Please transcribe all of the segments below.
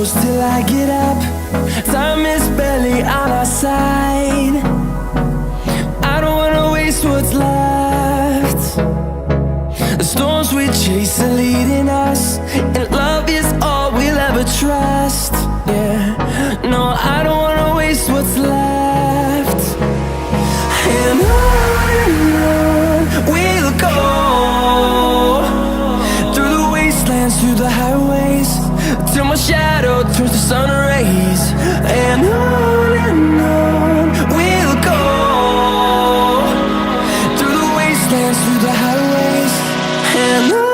push till I get up. Time is barely on our side. I don't wanna waste what's left. The storms we chase are leading us, and love is all we'll ever trust. Yeah, no, I don't wanna waste what's left. And on we'll go, through the wastelands, through the highways, till my shadow turns to sun rays. And on we'll go, through the wastelands, through the highways, and on.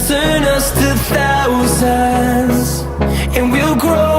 Turn us to thousands, and we'll grow